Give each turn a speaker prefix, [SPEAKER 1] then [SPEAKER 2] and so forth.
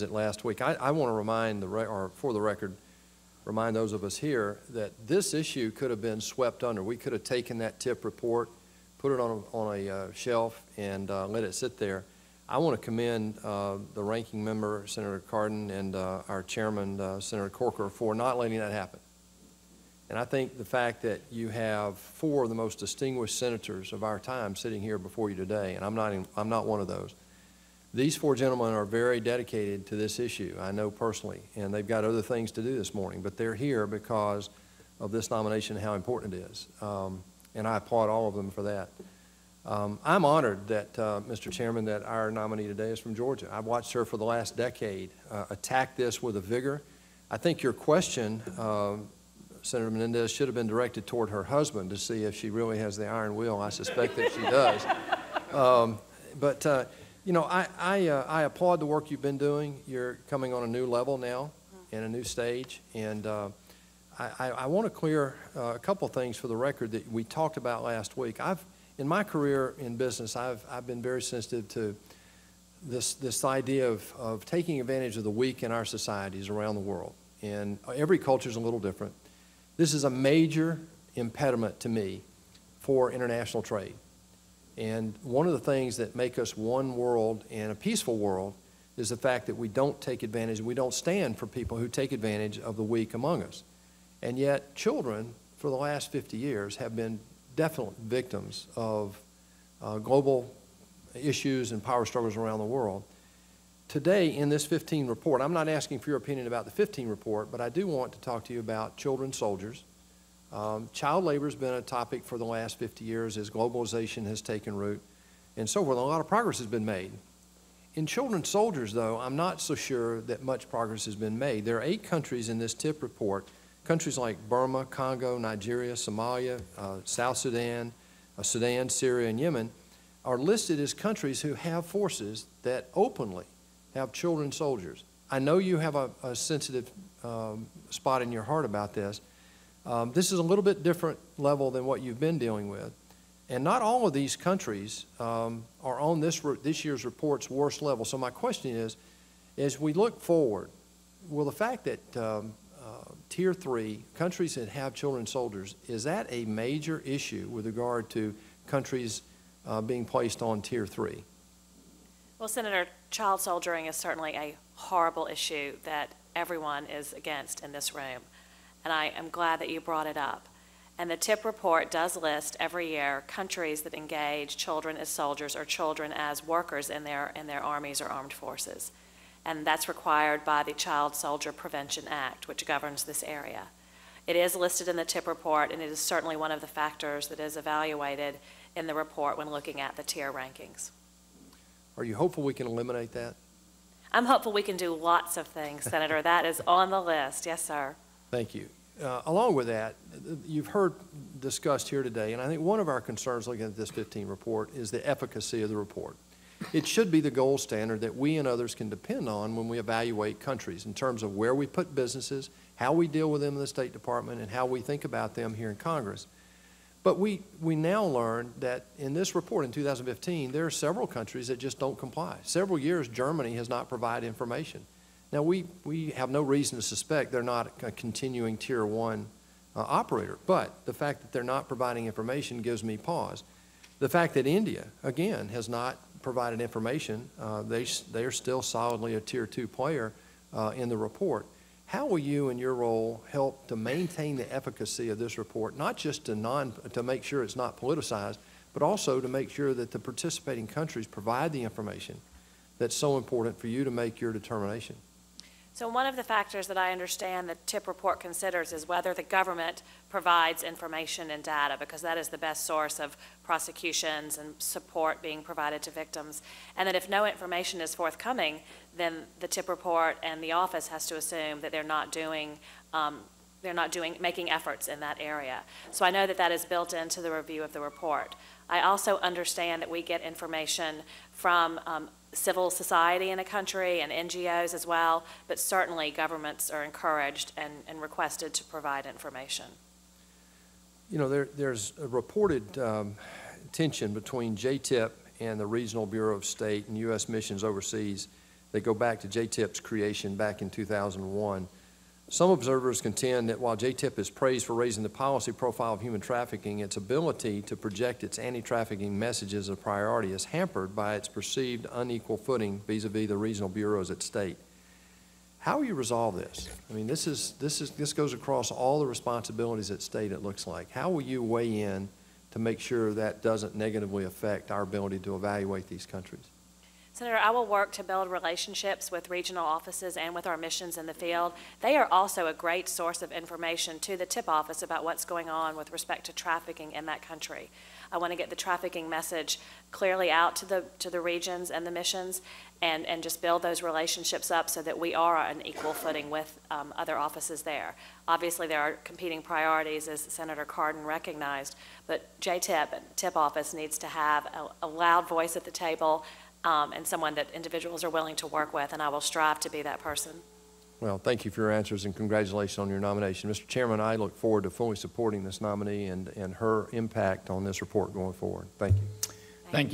[SPEAKER 1] it last week. I want to remind or for the record, remind those of us here that this issue could have been swept under. We could have taken that TIP report, put it on a shelf, and let it sit there. I want to commend the ranking member, Senator Cardin, and our chairman, Senator Corker, for not letting that happen. And I think the fact that you have 4 of the most distinguished senators of our time sitting here before you today, and I'm not one of those. These 4 gentlemen are very dedicated to this issue, I know personally, and they've got other things to do this morning, but they're here because of this nomination and how important it is. And I applaud all of them for that. I'm honored that, Mr. Chairman, that our nominee today is from Georgia. I've watched her for the last decade attack this with a vigor. I think your question, Senator Menendez, should have been directed toward her husband to see if she really has the iron will. I suspect that she does. You know, I applaud the work you've been doing. You're coming on a new level now and a new stage. And I want to clear a couple things for the record that we talked about last week. In my career in business, I've been very sensitive to this idea of taking advantage of the weak in our societies around the world. And every culture is a little different. This is a major impediment to me for international trade. And one of the things that make us one world and a peaceful world is the fact that we don't take advantage, we don't stand for people who take advantage of the weak among us. And yet children for the last 50 years have been definite victims of global issues and power struggles around the world. Today in this 15 report, I'm not asking for your opinion about the 15 report, but I do want to talk to you about children soldiers. Child labor has been a topic for the last 50 years as globalization has taken root and so forth. A lot of progress has been made. In children soldiers, though, I'm not so sure that much progress has been made. There are 8 countries in this TIP report, countries like Burma, Congo, Nigeria, Somalia, South Sudan, Sudan, Syria, and Yemen are listed as countries who have forces that openly have children soldiers. I know you have a sensitive spot in your heart about this. This is a little bit different level than what you've been dealing with. And not all of these countries are on this year's report's worst level. So my question is, as we look forward, will the fact that Tier 3 countries that have children soldiers, is that a major issue with regard to countries being placed on Tier 3?
[SPEAKER 2] Well, Senator, child soldiering is certainly a horrible issue that everyone is against in this room. And I am glad that you brought it up. And the TIP report does list every year countries that engage children as soldiers or children as workers in their armies or armed forces. And that's required by the Child Soldier Prevention Act, which governs this area. It is listed in the TIP report, and it is certainly one of the factors that is evaluated in the report when looking at the tier rankings.
[SPEAKER 1] Are you hopeful we can eliminate that?
[SPEAKER 2] I'm hopeful we can do lots of things, Senator. That is on the list. Yes, sir.
[SPEAKER 1] Thank you. Along with that, you've heard discussed here today, and I think one of our concerns looking at this 15 report is the efficacy of the report. It should be the gold standard that we and others can depend on when we evaluate countries in terms of where we put businesses, how we deal with them in the State Department, and how we think about them here in Congress. But we now learn that in this report in 2015, there are several countries that just don't comply. Several years, Germany has not provided information. Now, we have no reason to suspect they're not a continuing Tier 1 operator, but the fact that they're not providing information gives me pause. The fact that India, again, has not provided information, they are still solidly a Tier 2 player in the report. How will you, in your role, help to maintain the efficacy of this report, not just to make sure it's not politicized, but also to make sure that the participating countries provide the information that's so important for you to make your determination?
[SPEAKER 2] So one of the factors that I understand the TIP report considers is whether the government provides information and data, because that is the best source of prosecutions and support being provided to victims. And that if no information is forthcoming, then the TIP report and the office has to assume that they're not making efforts in that area. So I know that that is built into the review of the report. I also understand that we get information from civil society in a country and NGOs as well, but certainly governments are encouraged and requested to provide information.
[SPEAKER 1] You know, there's a reported tension between JTIP and the Regional Bureau of State and U.S. missions overseas that go back to JTIP's creation back in 2001. Some observers contend that while JTIP is praised for raising the policy profile of human trafficking, its ability to project its anti-trafficking messages as a priority is hampered by its perceived unequal footing vis-a-vis the regional bureaus at state. How will you resolve this? I mean, this goes across all the responsibilities at state, it looks like. How will you weigh in to make sure that doesn't negatively affect our ability to evaluate these countries?
[SPEAKER 2] Senator, I will work to build relationships with regional offices and with our missions in the field. They are also a great source of information to the TIP office about what's going on with respect to trafficking in that country. I want to get the trafficking message clearly out to the regions and the missions, and just build those relationships up so that we are on equal footing with other offices there. Obviously, there are competing priorities, as Senator Cardin recognized, but JTIP and TIP office needs to have a loud voice at the table, and someone that individuals are willing to work with, and I will strive to be that person.
[SPEAKER 1] Well, thank you for your answers and congratulations on your nomination. Mr. Chairman, I look forward to fully supporting this nominee and her impact on this report going forward. Thank you.
[SPEAKER 3] Thank you.